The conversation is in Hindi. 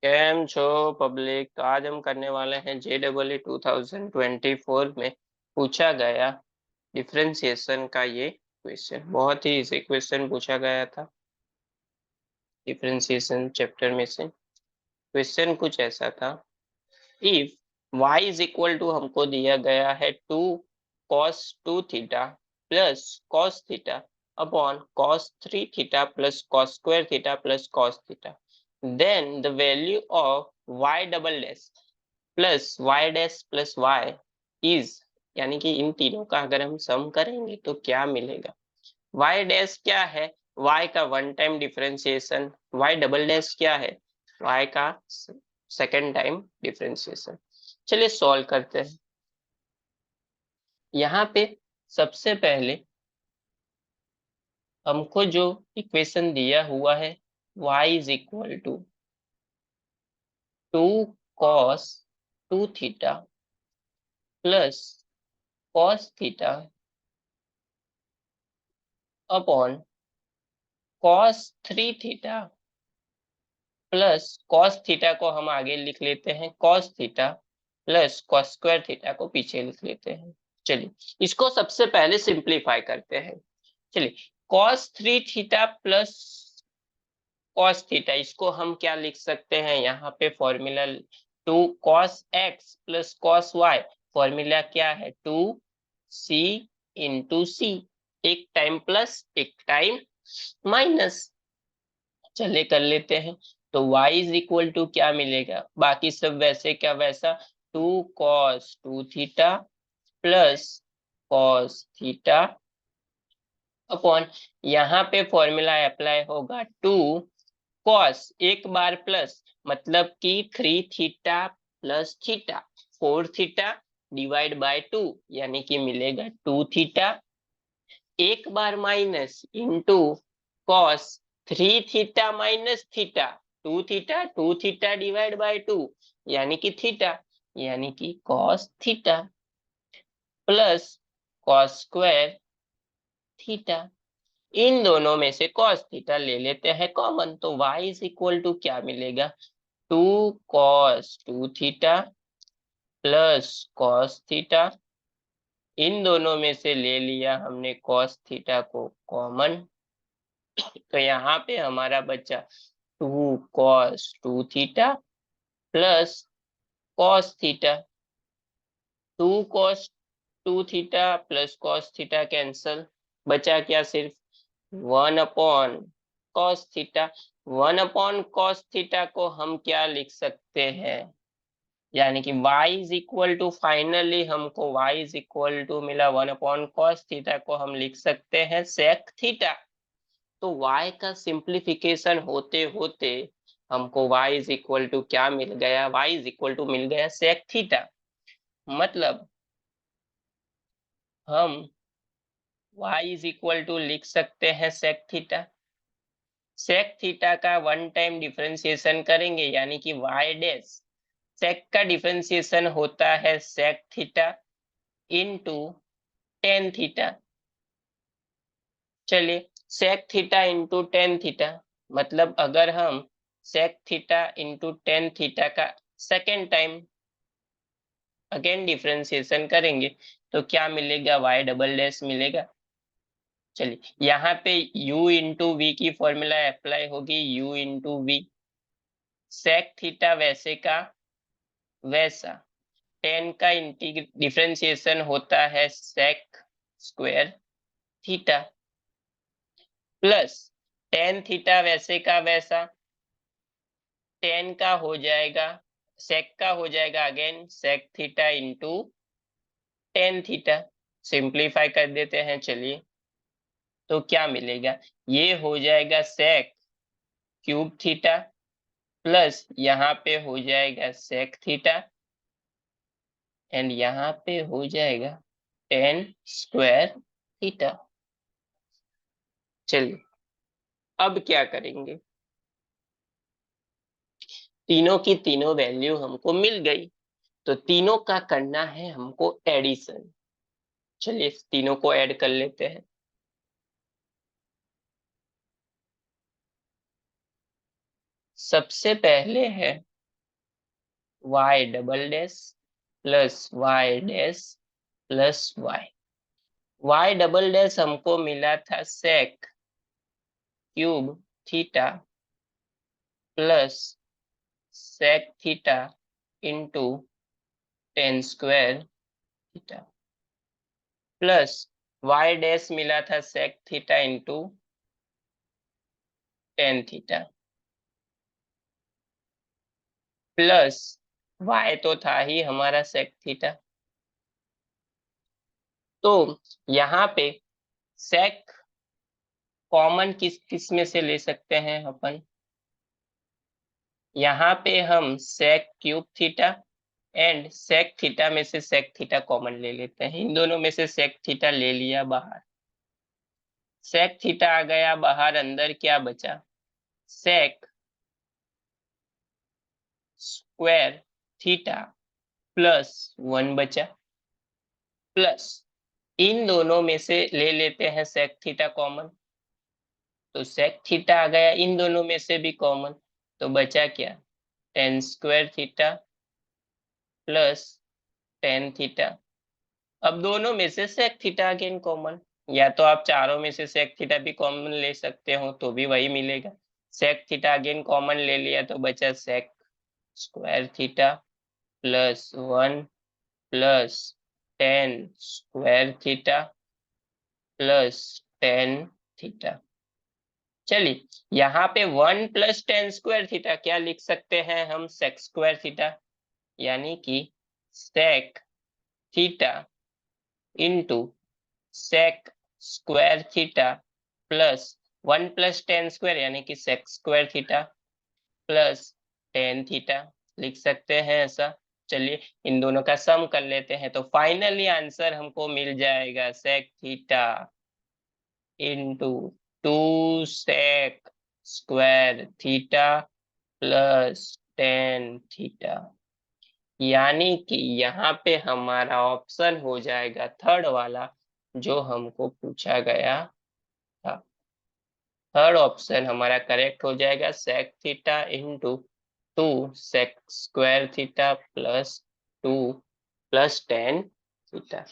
कैम छो पब्लिक। तो आज हम करने वाले हैं JEE 2024 में पूछा गया डिफरेंशिएशन का ये क्वेश्चन। बहुत ही इजी क्वेश्चन पूछा गया था डिफरेंशिएशन चैप्टर में से। क्वेश्चन कुछ ऐसा था, if y is equal to हमको दिया गया है 2 cos 2 theta plus cos theta upon cos 3 theta plus cos square theta plus cos theta, then the value of y double dash plus y dash plus y is, यानी कि इन तीनों का अगर हम सम करेंगे तो क्या मिलेगा। y डैश क्या है, y का one time differentiation. y double dash क्या है, y का सेकेंड टाइम डिफरेंशिएशन। चलिए सॉल्व करते हैं। यहाँ पे सबसे पहले हमको जो इक्वेशन दिया हुआ है y is equal to 2 cos 2 theta plus cos theta upon cos 3 theta plus cos theta को हम आगे लिख लेते हैं cos theta plus cos square theta को पीछे लिख लेते हैं। चलिए इसको सबसे पहले सिंप्लीफाई करते हैं। चलिए cos 3 theta plus cos theta, इसको हम क्या लिख सकते हैं, यहाँ पे formula 2 cos x plus cos y। Formula क्या है, 2c इंटू सी, एक टाइम प्लस एक टाइम माइनस। चले कर लेते हैं। तो y इज इक्वल टू क्या मिलेगा, बाकी सब वैसे क्या वैसा, 2 cos 2 theta plus cos theta upon, यहाँ पे फॉर्मूला अप्लाई होगा 2 cos, एक बार प्लस मतलब कि 3 theta plus theta 4 theta divide by 2, यानी कि मिलेगा 2 थीटा, एक बार minus into cos 3 theta minus theta 2 theta divide by 2, यानी कि थीटा, यानी कि cos theta plus cos square theta. इन दोनों में से cos थीटा ले लेते हैं कॉमन, तो y इज इक्वल टू क्या मिलेगा, 2 cos 2 theta plus cos theta. इन दोनों में से ले लिया हमने cos थीटा को कॉमन, तो यहाँ पे हमारा बचा 2 cos 2 theta plus cos theta. 2 cos 2 theta plus cos theta cancel, बचा क्या, सिर्फ 1/cos थीटा। 1/cos थीटा को हम क्या लिख सकते हैं, यानी कि y is equal to, finally हमको y इज इक्वल टू मिला 1/cos थीटा को हम लिख सकते हैं sec थीटा। तो y का सिंप्लीफिकेशन होते होते हमको y इज इक्वल टू क्या मिल गया, y इज इक्वल टू मिल गया sec थीटा। मतलब हम y इज इक्वल टू लिख सकते हैं sec थीटा। sec थीटा का वन टाइम डिफरेंशिएशन करेंगे, यानी कि y डैश, sec का डिफरेंशिएशन होता है sec theta into tan theta. चलिए sec theta into tan theta, मतलब अगर हम sec theta into tan theta का सेकेंड टाइम अगेन डिफरेंशिएशन करेंगे तो क्या मिलेगा, y डबल डैश मिलेगा। चलिए यहाँ पे u इंटू वी की फॉर्मूला अप्लाई होगी, u into V, sec theta वैसे का वैसा, टेन का डिफरेंशिएशन होता है sec square theta plus tan theta वैसे का वैसा, टेन का हो जाएगा सेक का हो जाएगा again sec theta into tan theta. Simplify कर देते हैं, चलिए तो क्या मिलेगा, ये हो जाएगा सेक क्यूब थीटा प्लस यहाँ पे हो जाएगा सेक थीटा एंड यहाँ पे हो जाएगा टेन स्क्वायर थीटा। चलिए अब क्या करेंगे, तीनों की तीनों वैल्यू हमको मिल गई, तो तीनों का करना है हमको एडिशन। चलिए इस तीनों को ऐड कर लेते हैं। सबसे पहले है y double dash plus y dash plus y. Y double dash हमको मिला था sec cube theta plus sec theta into tan square theta plus y dash मिला था sec theta into tan theta plus y तो था ही हमारा सेक थीटा। तो यहाँ पे सेक कॉमन किस किस में से ले सकते हैं अपन? यहाँ पे हम sec cube theta and sec theta में से सेक थीटा कॉमन ले लेते हैं। इन दोनों में से सेक थीटा ले लिया बाहर, सेक थीटा आ गया बाहर, अंदर क्या बचा? Sec square theta plus one बचा, प्लस इन दोनों में से ले लेते हैं सेक थीटा कॉमन, तो सेक थीटा आ गया इन दोनों में से भी कॉमन, तो बचा क्या? Ten square theta plus tan theta. अब दोनों में से सेक थीटा अगेन कॉमन, या तो आप चारों में से सेक थीटा भी कॉमन ले सकते हो तो भी वही मिलेगा। सेक थीटा अगेन कॉमन ले लिया तो बचा sec square theta plus one plus tan square theta plus tan theta. चलिए यहाँ पे one plus tan square theta क्या लिख सकते हैं हम? सेक स्क्वायर थीटा, यानी कि sec theta into sec square theta plus one plus tan square यानी कि sec square theta plus tan theta लिख सकते हैं ऐसा। चलिए इन दोनों का सम कर लेते हैं तो फाइनली आंसर हमको मिल जाएगा sec theta into two sec square theta plus tan theta, यानी कि यहाँ पे हमारा ऑप्शन हो जाएगा थर्ड वाला जो हमको पूछा गया था। थर्ड ऑप्शन हमारा करेक्ट हो जाएगा, sec theta into two sec square theta plus two plus tan theta.